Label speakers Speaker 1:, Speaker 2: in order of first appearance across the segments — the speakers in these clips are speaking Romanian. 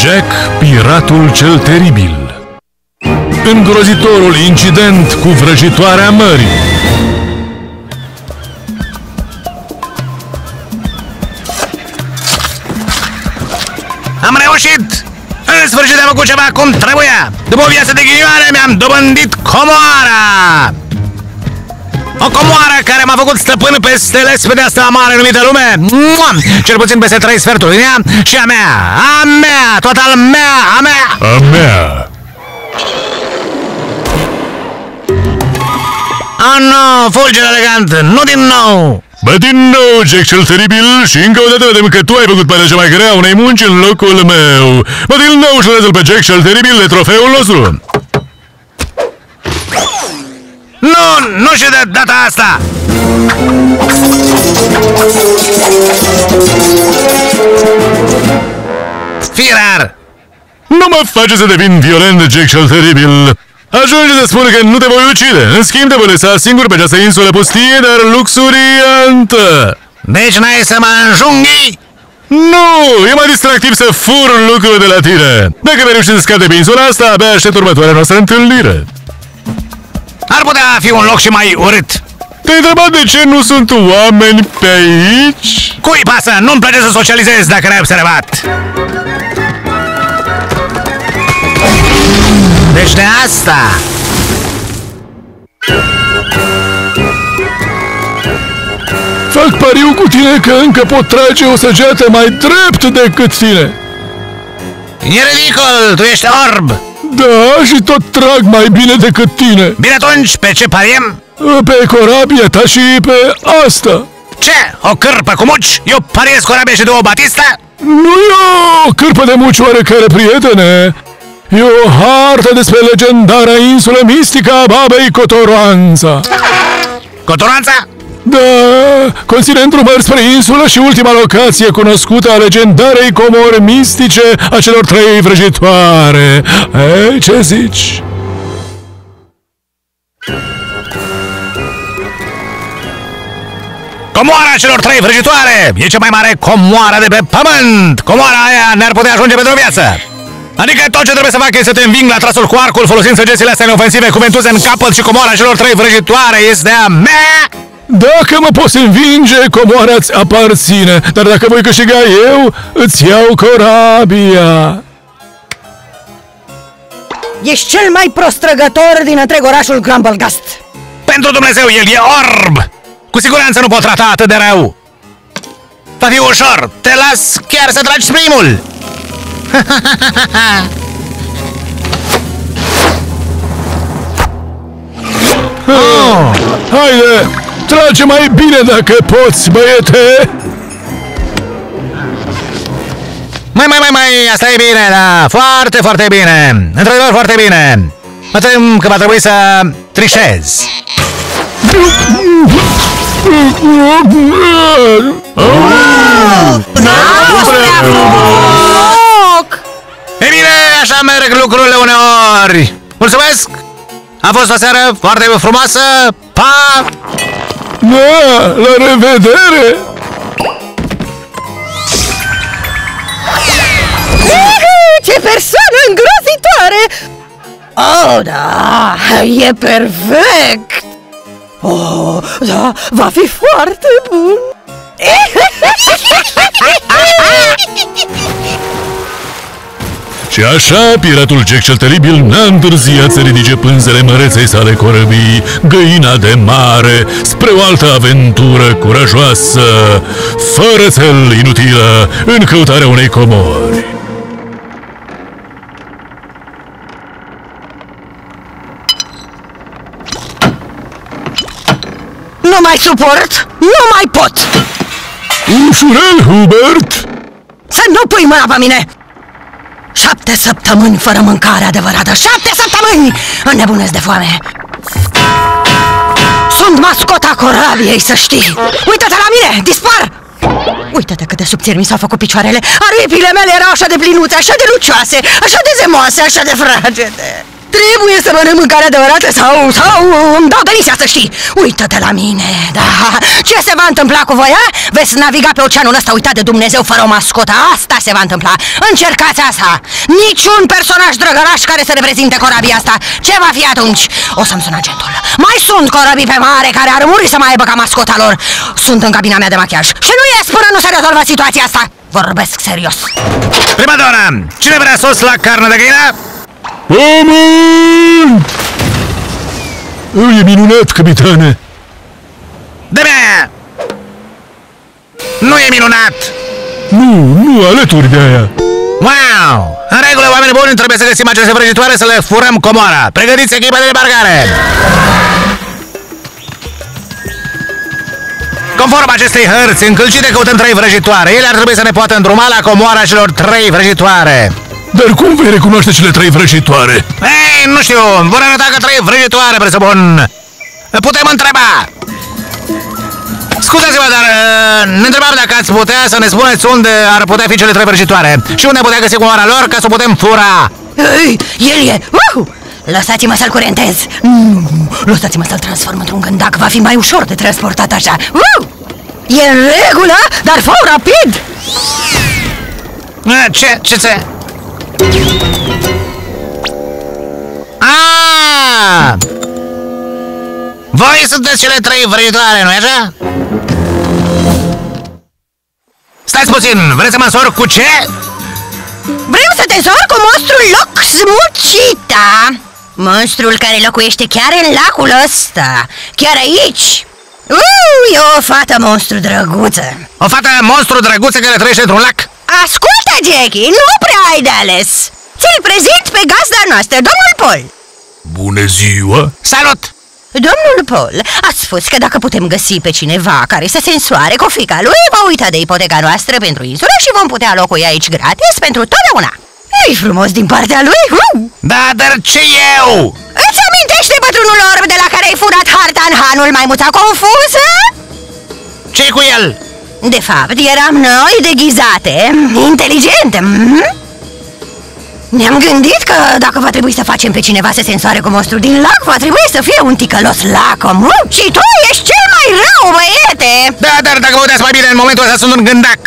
Speaker 1: Jack, piratul cel teribil. Îngrozitorul incident cu vrăjitoarea mării.
Speaker 2: Am reușit! În sfârșit am făcut ceva cum trebuia! După o viață de ghinioare mi-am dobândit comoara! O comoară care m-a făcut stăpân peste lespedea asta mare numită lume! Cel puțin peste 3 sferturi din ea și a mea! A mea! Total mea! A mea!
Speaker 1: A mea!
Speaker 2: Oh, nu! Fulger elegant! Nu din nou!
Speaker 1: Bă, din nou, Jack cel teribil, și încă o dată vedem că tu ai făcut parea cea mai grea unei munci în locul meu. Bă, din nou și urez-l pe Jack cel teribil de trofeul nostru.
Speaker 2: Nu și de data asta! Firar!
Speaker 1: Nu mă face să devin violent, Jack cel teribil. Ajunge să spun că nu te voi ucide. În schimb, te voi lăsa singur pe această insulă pustie, dar luxuriantă.
Speaker 2: Deci n-ai să mă înjunghi?
Speaker 1: Nu! E mai distractiv să fur lucruri de la tine. Dacă vei reuși să scapi pe insula asta, abia aștept următoarea noastră întâlnire.
Speaker 2: Ar putea fi un loc și mai urât.
Speaker 1: Te-ai întrebat de ce nu sunt oameni pe aici?
Speaker 2: Cui pasă? Nu-mi place să socializez dacă n-ai observat. Deci de asta.
Speaker 1: Fac pariu cu tine că încă pot trage o săgeată mai drept decât tine.
Speaker 2: E ridicol, tu ești orb.
Speaker 1: Da, și tot trag mai bine decât tine.
Speaker 2: Bine atunci, pe ce pariem?
Speaker 1: Pe corabia ta și pe asta.
Speaker 2: Ce? O cârpă cu muci? Eu pariez corabia și de o batistă?
Speaker 1: Nu e o cârpă de muci oarecare, prietene. E o hartă despre legendara insulă mistică a babei Cotoroanța.
Speaker 2: Cotoroanța?
Speaker 1: Da, conține îndrumări spre insulă și ultima locație cunoscută a legendarei comori mistice a celor 3 vrăjitoare. Ei, ce zici?
Speaker 2: Comoara celor 3 vrăjitoare! E cea mai mare comoară de pe pământ! Comoara aia ne-ar putea ajunge pentru o viață! Adică tot ce trebuie să fac e să te înving la trasul cu arcul folosind săgețile astea neofensive cuventuse în capăt și comoara celor 3 vrăjitoare este a mea!
Speaker 1: Dacă mă poți învinge, comoara-ți aparține, dar dacă voi câștiga eu, îți iau corabia.
Speaker 3: Ești cel mai prostrăgător din întreg orașul Grumblegast.
Speaker 2: Pentru Dumnezeu, el e orb! Cu siguranță nu pot trata atât de rău! Va fi ușor! Te las chiar să tragi primul!
Speaker 1: Haide, trage mai bine dacă poți, băiete!
Speaker 2: Mai, asta e bine, da, foarte, foarte bine! Într-adevăr, foarte bine! Mă tem că va trebui să trișez! E bine, așa merg lucrurile uneori! Mulțumesc! A fost o seară foarte frumoasă! Pa!
Speaker 1: Da, la revedere!
Speaker 3: Ce persoană îngrozitoare! Oh, da, e perfect! Oh, da, va fi foarte bun!
Speaker 1: Și așa, piratul Jack cel teribil n-a întârziat să ridice pânzele măreței sale corăbii, găina de mare, spre o altă aventură curajoasă, fără țel inutilă, în căutarea unei comori.
Speaker 3: Nu mai suport! Nu mai pot!
Speaker 1: Ușurel, Hubert!
Speaker 3: Să nu pui mâna pe mine! 7 săptămâni fără mâncare adevărată! 7 săptămâni! Înnebunesc de foame! Sunt mascota corabiei, să știi! Uită-te la mine! Dispar! Uită-te cât de subțiri mi s-au făcut picioarele! Aripile mele erau așa de plinuțe, așa de lucioase, așa de zemoase, așa de fragede! Trebuie să mănânc mâncare adevărată sau îmi dau delisia, să știi. Uită-te la mine, da. Ce se va întâmpla cu voi, a? Veți naviga pe oceanul ăsta uitat de Dumnezeu fără o mascotă. Asta se va întâmpla. Încercați asta. Niciun personaj drăgăraș care să reprezinte corabia asta. Ce va fi atunci? O să-mi sun agentul. Mai sunt corabii pe mare care ar muri să mai aibă ca mascota lor. Sunt în cabina mea de machiaj. Și nu ies până nu se rezolvă situația asta. Vorbesc serios.
Speaker 2: Primadona, cine vrea sos la carne de găină?
Speaker 1: Amen! E minunat, capitane!
Speaker 2: De-abia! Nu e minunat!
Speaker 1: Nu, alături de aia!
Speaker 2: Wow! În regulă, oameni buni, trebuie să găsim aceste vrăjitoare să le furăm comoara. Pregătiți echipa de debarcare! Conform acestei hărți încălcite, căutăm 3 vrăjitoare. Ele ar trebui să ne poată îndruma la comoara celor 3 vrăjitoare.
Speaker 1: Dar cum vei recunoaște cele 3 vrăjitoare?
Speaker 2: Ei, nu știu, vor arăta că 3 vrăjitoare, presupun. Putem întreba. Scuzați-mă, dar ne întrebam dacă ați putea să ne spuneți unde ar putea fi cele 3 vrăjitoare și unde putea găsi comoara lor ca să o putem fura.
Speaker 3: Ei, el e! Lăsați-mă să-l curentez! Lăsați-mă să-l transform într-un gândac, va fi mai ușor de transportat așa! E în regulă, dar fă rapid!
Speaker 2: Ce? Ah! Voi sunteți cele 3 vrăjitoare, nu-i așa? Stați puțin, vreți să mă însor cu ce?
Speaker 3: Vrem să te însor cu monstrul Loxmucita! Monstrul care locuiește chiar în lacul ăsta, chiar aici! E o fată monstru drăguță!
Speaker 2: O fată monstru drăguță care trăiește într-un lac?
Speaker 3: Ascultă, Jackie, nu prea ai de ales! Ți-l prezint pe gazda noastră, domnul Paul!
Speaker 1: Bună ziua!
Speaker 2: Salut!
Speaker 3: Domnul Paul a spus că dacă putem găsi pe cineva care să se însoare cu fiica lui, va uita de ipoteca noastră pentru insulă și vom putea locui aici gratis pentru totdeauna. Nu-i frumos din partea lui?
Speaker 2: Da, dar ce eu?
Speaker 3: Îți amintește bătrânul orb de la care ai furat harta în hanul maimuța confuză?
Speaker 2: Ce-i cu el?
Speaker 3: De fapt, eram noi deghizate, inteligente. Ne-am gândit că dacă va trebui să facem pe cineva să se însoare cu monstru din lac, va trebui să fie un ticălos lacom. Și tu ești cel mai rău, băiete!
Speaker 2: Da, dar dacă vă uitați mai bine, în momentul ăsta sunt un gândac.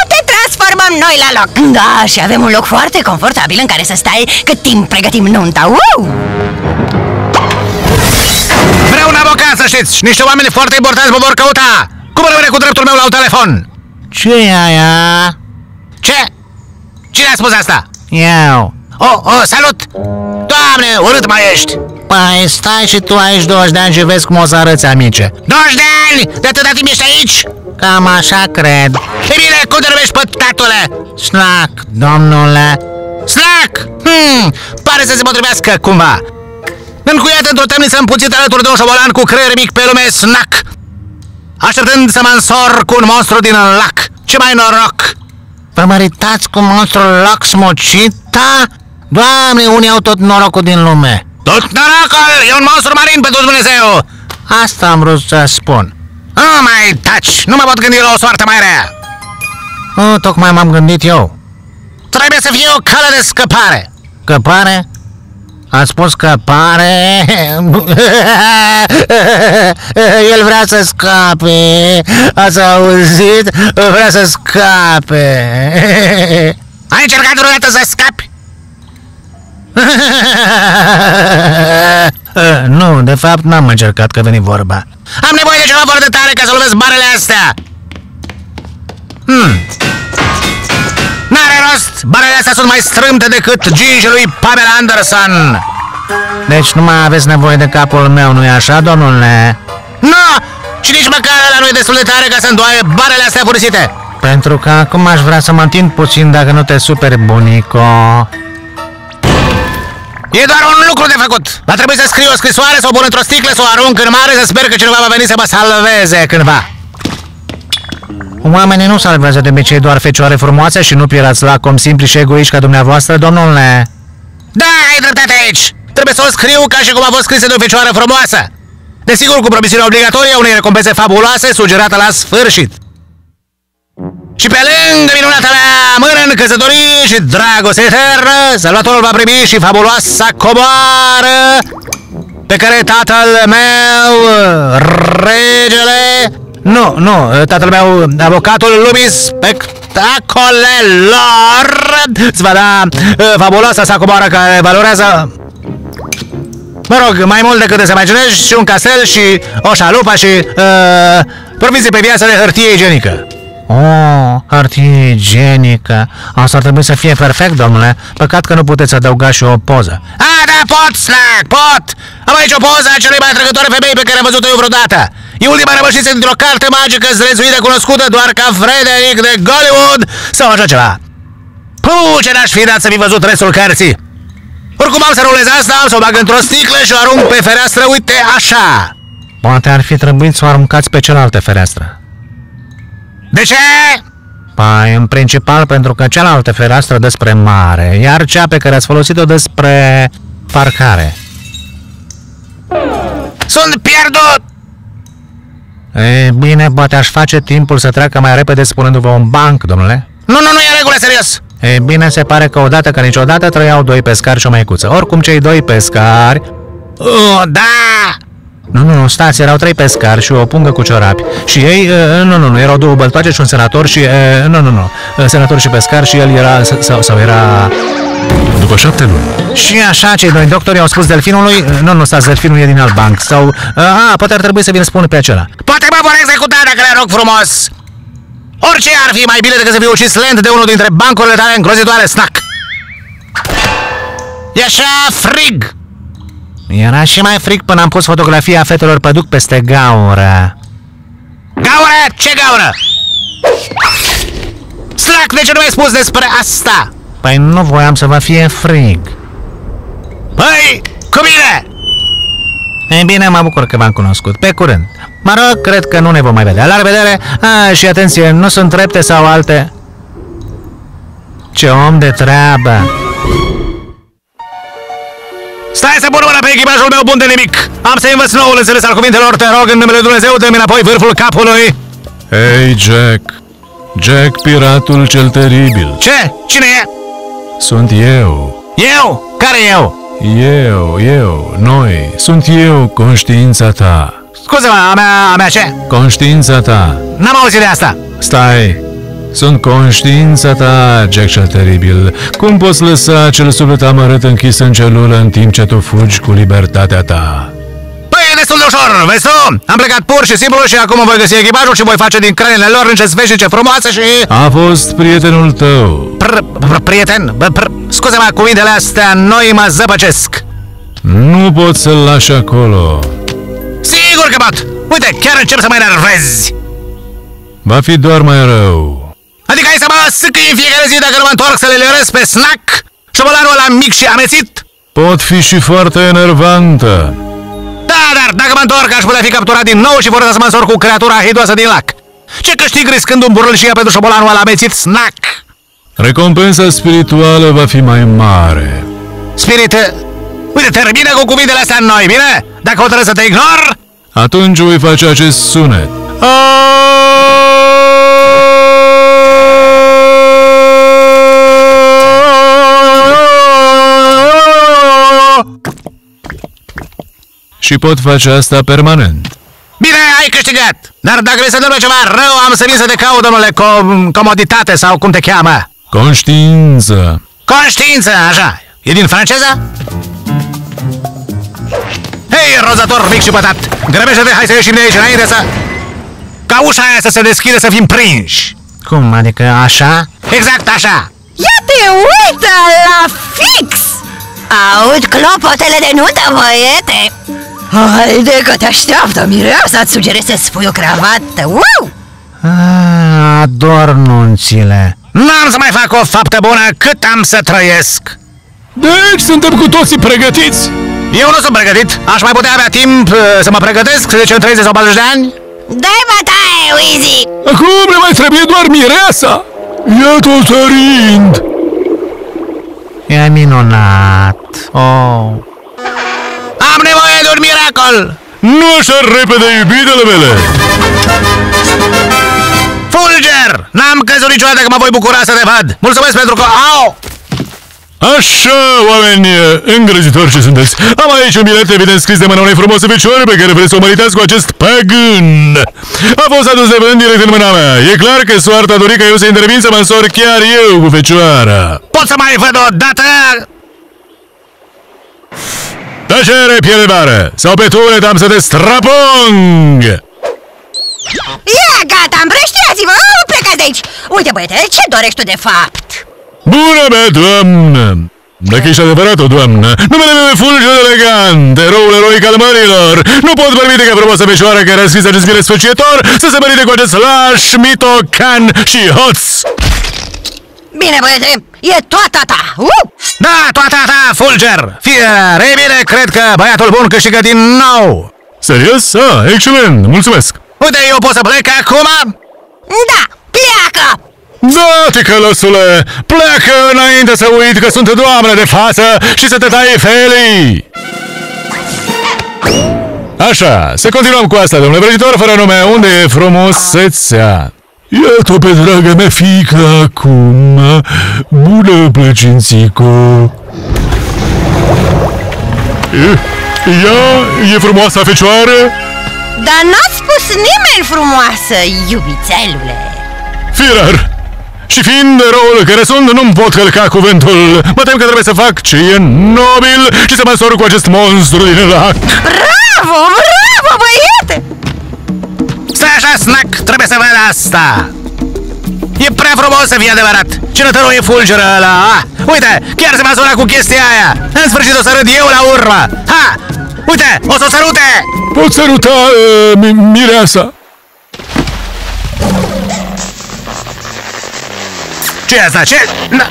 Speaker 3: Te transformăm noi la loc. Da, și avem un loc foarte confortabil în care să stai cât timp pregătim nunta.
Speaker 2: Vreau un avocat, să știți, și niște oameni foarte importanți mă vor căuta. Cum rămâne cu dreptul meu la un telefon?
Speaker 4: Ce e aia?
Speaker 2: Ce? Cine a spus asta?
Speaker 4: Eu.
Speaker 2: Salut! Doamne, urât mai ești!
Speaker 4: Păi stai și tu aici 20 de ani și vezi cum o să arăți, amice.
Speaker 2: 20 de ani? De atâta timp ești aici?
Speaker 4: Cam așa cred.
Speaker 2: E bine, cum te numești, pătatule?
Speaker 4: Snack, domnule.
Speaker 2: Snack! Pare să se potrivească cumva. Încuiat într-o temniță împuțită alături de un șobolan cu creier mic pe lume, Snack. Așteptând să mă însor cu un monstru din lac. Ce mai noroc!
Speaker 4: Vă măritați cu monstrul Loxmucita? Doamne, unii au tot norocul din lume.
Speaker 2: Tot norocul! E un monstru marin pentru Dumnezeu!
Speaker 4: Asta am vrut să spun.
Speaker 2: Mai taci! Nu mă pot gândi la o soartă mai rea!
Speaker 4: Tocmai m-am gândit eu.
Speaker 2: Trebuie să fie o cale de scăpare!
Speaker 4: Scăpare? Ați spus că pare... El vrea să scape. Ați auzit? Vrea să scape.
Speaker 2: Ai încercat vreodată să scapi?
Speaker 4: Nu, de fapt n-am încercat, că veni vorba.
Speaker 2: Am nevoie de ceva foarte tare ca să lovesc barele astea! N-are rost! Barele astea sunt mai strâmte decât gingi lui Pamela Anderson!
Speaker 4: Deci nu mai aveți nevoie de capul meu, nu-i așa, domnule?
Speaker 2: Nu! Și nici măcar ăla nu e destul de tare ca să îndoaie barele astea furisite!
Speaker 4: Pentru că acum aș vrea să mă întind puțin, dacă nu te superi, bunico.
Speaker 2: E doar un lucru de făcut! Va trebui să scriu o scrisoare, să o pun într-o sticlă, să o arunc în mare, să sper că cineva va veni să mă salveze cândva!
Speaker 4: Oamenii nu salvează de obicei doar fecioare frumoase și nu pirați lacom simpli și egoiști ca dumneavoastră, domnule.
Speaker 2: Da, ai dreptate aici! Trebuie să o scriu ca și cum a fost scrisă de o fecioară frumoasă! Desigur, cu promisiunea obligatorie a unei recompense fabuloase sugerată la sfârșit! Și pe lângă minunata mea mână în căsătorie și dragoste eternă, salvatorul va primi și fabuloasa comoară pe care tatăl meu, regele... Nu, tatăl meu, avocatul lumii spectacolelor, îți va da fabuloasa sa comoară care valorează... Mă rog, mai mult decât îți imaginezi, și un castel și o șalupă și provizii pe viață de hârtie igienică.
Speaker 4: Oh, hârtie igienică. Asta ar trebui să fie perfect, domnule. Păcat că nu puteți adăuga și o poză.
Speaker 2: Da, pot, Snack, pot! Am aici o poză a celei mai atrăgătoare femei pe care am văzut-o eu vreodată. E ultima rămășiță dintr-o carte magică zrezuită, cunoscută doar ca Frederick de Gollywood sau așa ceva. Puh, ce n-aș fi dat să fi văzut restul cărții. Oricum am să rulez asta, am să o bag într-o sticlă și o arunc pe fereastră, uite, așa.
Speaker 4: Poate ar fi trebuit să o aruncați pe cealaltă fereastră.
Speaker 2: De ce?
Speaker 4: Păi, în principal pentru că cealaltă fereastră dă spre mare, iar cea pe care ați folosit-o dă spre parcare.
Speaker 2: Sunt pierdut!
Speaker 4: E bine, poate aș face timpul să treacă mai repede spunându-vă un banc, domnule.
Speaker 2: Nu e regulă, serios.
Speaker 4: E bine, se pare că odată ca niciodată trăiau doi pescari și o măicuță. Oricum, cei doi pescari...
Speaker 2: Da!
Speaker 4: Nu, stați, erau trei pescari și o pungă cu ciorapi. Și ei, nu, erau două băltoace și un senator și... senator și pescar și el era... sau era...
Speaker 1: După 7 luni.
Speaker 4: Și așa, cei doi doctori au spus delfinului... Nu, stați, delfinul e din alt banc. Sau... poate ar trebui să vi-l spun pe acela.
Speaker 2: Poate mă vor executa dacă le rog frumos. Orice ar fi mai bine decât să fiu ucis lent de unul dintre bancurile tale îngrozitoare, Snack. E așa frig.
Speaker 4: Era și mai frig până am pus fotografia fetelor păduc peste gaură.
Speaker 2: Gaură? Ce gaură? Snack, de ce nu mi-ai spus despre asta?
Speaker 4: Păi nu voiam să vă fie frig.
Speaker 2: Păi, cu mine!
Speaker 4: E bine, mă bucur că v-am cunoscut. Pe curând. Mă rog, cred că nu ne vom mai vedea. La revedere! Și atenție, nu sunt trepte sau alte... Ce om de treabă!
Speaker 2: Stai să pun mâna pe echipajul meu bun de nimic! Am să învăț noul înțeles al cuvintelor, te rog, în numele Dumnezeu, dă-mi înapoi vârful capului!
Speaker 1: Hei, Jack! Jack, piratul cel teribil!
Speaker 2: Ce? Cine e?
Speaker 1: Sunt eu!
Speaker 2: Eu? Care eu?
Speaker 1: Noi! Sunt eu, conștiința ta!
Speaker 2: Scuze-mă, a mea ce?
Speaker 1: Conștiința ta!
Speaker 2: N-am auzit de asta!
Speaker 1: Stai! Sunt conștiința ta, Jack cel teribil. Cum poți lăsa acel suflet amărât închis în celulă în timp ce tu fugi cu libertatea ta?
Speaker 2: Păi, e destul de ușor, vezi tu? Am plecat pur și simplu și acum voi găsi echipajul și voi face din crenele lor niște veșnice frumoase și...
Speaker 1: A fost prietenul tău.
Speaker 2: Prieten? Scuze-mă, cuvintele astea noi mă zăpăcesc.
Speaker 1: Nu poți să-l lași acolo.
Speaker 2: Sigur că pot! Uite, chiar încep să mă enervezi!
Speaker 1: Va fi doar mai rău.
Speaker 2: Adică ai să mă sâcâi în fiecare zi dacă nu mă întorc să le lăresc pe Snack? Șobolanul ăla mic și amețit?
Speaker 1: Pot fi și foarte enervantă.
Speaker 2: Da, dar dacă mă întorc aș putea fi capturat din nou și vor să mă însor cu creatura hidoasă din lac. Ce câștig riscând un burlșia pentru șobolanul ăla amețit, Snack?
Speaker 1: Recompensa spirituală va fi mai mare.
Speaker 2: Spirit... Uite, termină cu cuvintele astea noi, bine? Dacă hotărăsc să te ignor...
Speaker 1: Atunci voi face acest sunet. Și pot face asta permanent.
Speaker 2: Bine, ai câștigat! Dar dacă vrei să întâmple ceva rău, am să vin să te caut, domnule comoditate sau cum te cheamă?
Speaker 1: Conștiință.
Speaker 2: Conștiință, așa. E din franceză? Hei, rozător mic și pătat! Grăbește-te, hai să ieșim de aici înainte să... Ca ușa aia să se deschide să fim prinși!
Speaker 4: Cum, adică așa?
Speaker 2: Exact așa!
Speaker 3: Ia te uită la fix! Aud clopotele de nuntă, băiete! Haide că te așteaptă, mireasa, îți sugerez să-ți pui o cravată, wow!
Speaker 4: Ador nunțile.
Speaker 2: N-am să mai fac o faptă bună cât am să trăiesc!
Speaker 1: Deci suntem cu toții pregătiți?
Speaker 2: Eu nu sunt pregătit, aș mai putea avea timp să mă pregătesc, să zicem 30 sau 40 de ani?
Speaker 3: Dai bătaie, Wheezy!
Speaker 1: Acum ne mai trebuie doar mireasa! Iată-o sărind!
Speaker 4: E minunat. Oh.
Speaker 2: Am nevoie de un miracol!
Speaker 1: Nu așa repede, iubitele mele!
Speaker 2: Fulger! N-am căzut niciodată că mă voi bucura să te văd! Mulțumesc pentru că... Au!
Speaker 1: Așa, oameni îngrozitori ce sunteți. Am aici un bilet evident scris de mâna unei frumoase fecioare pe care vreți să o măritați cu acest păgân. A fost adus de vânt direct în mâna mea. E clar că soarta a dorit ca eu să intervin să mă însor chiar eu cu fecioara.
Speaker 2: Pot să mai văd o dată?
Speaker 1: Tăcere, piele vară, sau pe tunet am să te strapung!
Speaker 3: Ia, gata, îmbrăștirați-vă, plecați de aici! Uite, băiete, ce dorești tu de fapt?
Speaker 1: Bună mea, doamnă! Dacă ești adevărat o doamnă, numele meu e Fulger Elegant, eroul eroic al mărilor. Nu pot permite ca frumoasa fecioară care a scris acest bilet sfăcietor să se mărite cu acest laș, mitocan și hoț!
Speaker 3: Bine, băiete, e toată ta!
Speaker 2: Da, toată ta, Fulger! Fie bine, cred că băiatul bun câștigă din nou!
Speaker 1: Serios? Ah, excelent, mulțumesc!
Speaker 2: Uite, eu pot să plec acum?
Speaker 3: Da, pleacă!
Speaker 1: Da, ticălosule, pleacă înainte să uit că sunt doamne de față și să te tai felii! Așa, să continuăm cu asta, domnule vrăjitor, fără nume, unde e frumusețea? Iată-o pe draga mea fiică acum, bună plăcințico! Ea e frumoasa fecioară?
Speaker 3: Dar n-a spus nimeni frumoasă, iubițelule!
Speaker 1: Firar! Și fiind eroul care sunt, nu-mi pot călca cuvântul. Mă tem că trebuie să fac ce e nobil și să mă însor cu acest monstru din lac.
Speaker 3: Bravo, bravo, băiete!
Speaker 2: Stai așa, Snack, trebuie să văd asta! E prea frumos să fie adevărat! Ce nătărul e Fulger ăla! Uite, chiar se măsura cu chestia aia! În sfârșit o să râd eu la urmă! Ha! Uite, o să o sărute!
Speaker 1: Pot săruta mireasa.
Speaker 2: Ce e asta? Ce? Na!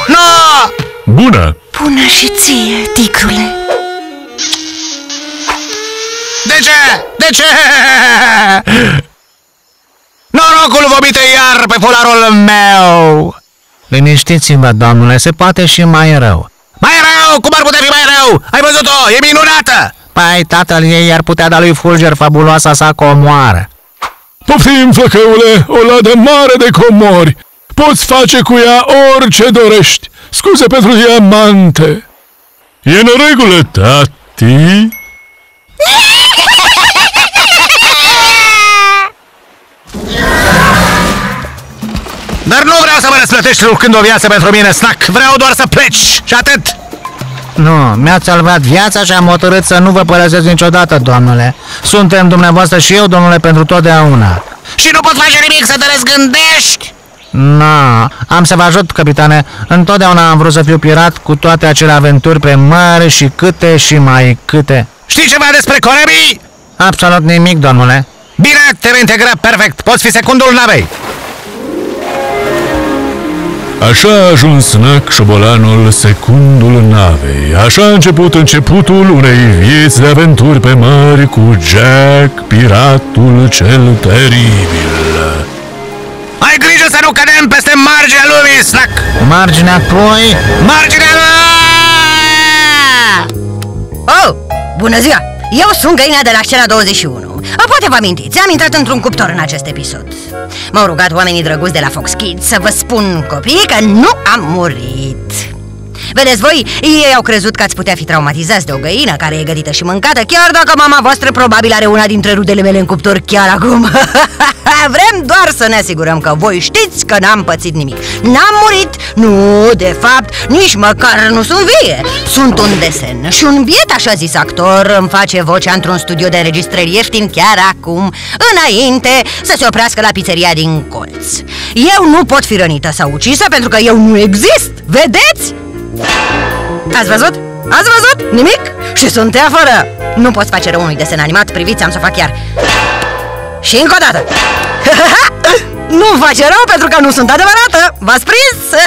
Speaker 2: No!
Speaker 1: Bună!
Speaker 3: Bună și ție, ticrule!
Speaker 2: De ce? De ce? Norocul vomite iar pe fularul meu!
Speaker 4: Liniștiți-vă, domnule, se poate și mai rău.
Speaker 2: Mai rău? Cum ar putea fi mai rău? Ai văzut-o? E minunată!
Speaker 4: Păi, tatăl ei ar putea da lui Fulger fabuloasa sa comoară.
Speaker 1: Poftim, flăcăule, o ladă mare de comori. Poți face cu ea orice dorești. Scuze pentru diamante. E în regulă, tati?
Speaker 2: Dar nu vreau să mă răsplătești lucrând o viață pentru mine, Snack. Vreau doar să pleci și atât.
Speaker 4: Nu, mi-ați salvat viața și am hotărât să nu vă părăsesc niciodată, domnule. Suntem dumneavoastră și eu, domnule, pentru totdeauna.
Speaker 2: Și nu pot face nimic să te răzgândești?
Speaker 4: Nu, am să vă ajut, capitane. Întotdeauna am vrut să fiu pirat cu toate acele aventuri pe mare și câte și mai câte.
Speaker 2: Știi ceva despre corebii?
Speaker 4: Absolut nimic, domnule.
Speaker 2: Bine, te vei integra perfect. Poți fi secundul navei.
Speaker 1: Așa a ajuns Snack, șobolanul, secundul navei. Așa a început începutul unei vieți de aventuri pe mări cu Jack, piratul cel teribil.
Speaker 2: Ai grijă să nu cădem peste marginea lumii, Snack!
Speaker 4: Marginea apoi...
Speaker 2: Marginea
Speaker 3: Oh, bună ziua! Eu sunt Găina de la scena 21. Poate vă amintiți, am intrat într-un cuptor în acest episod. M-au rugat oamenii drăguți de la Fox Kids să vă spun, copii, că nu am murit. Vedeți voi, ei au crezut că ați putea fi traumatizați de o găină care e gătită și mâncată, chiar dacă mama voastră probabil are una dintre rudele mele în cuptor chiar acum. Vrem doar să ne asigurăm că voi știți că n-am pățit nimic. N-am murit, nu, de fapt, nici măcar nu sunt vie. Sunt un desen și un biet așa zis actor îmi face vocea într-un studio de înregistrări ieftin chiar acum, înainte să se oprească la pizzeria din colț. Eu nu pot fi rănită sau ucisă pentru că eu nu exist, vedeți? Ați văzut? Ați văzut? Nimic? Și sunt ea fără. Nu poți face rău unui desen animat, priviți, am să fac chiar. Și încă o dată. Nu-mi face rău pentru că nu sunt adevărată. V-ați prins?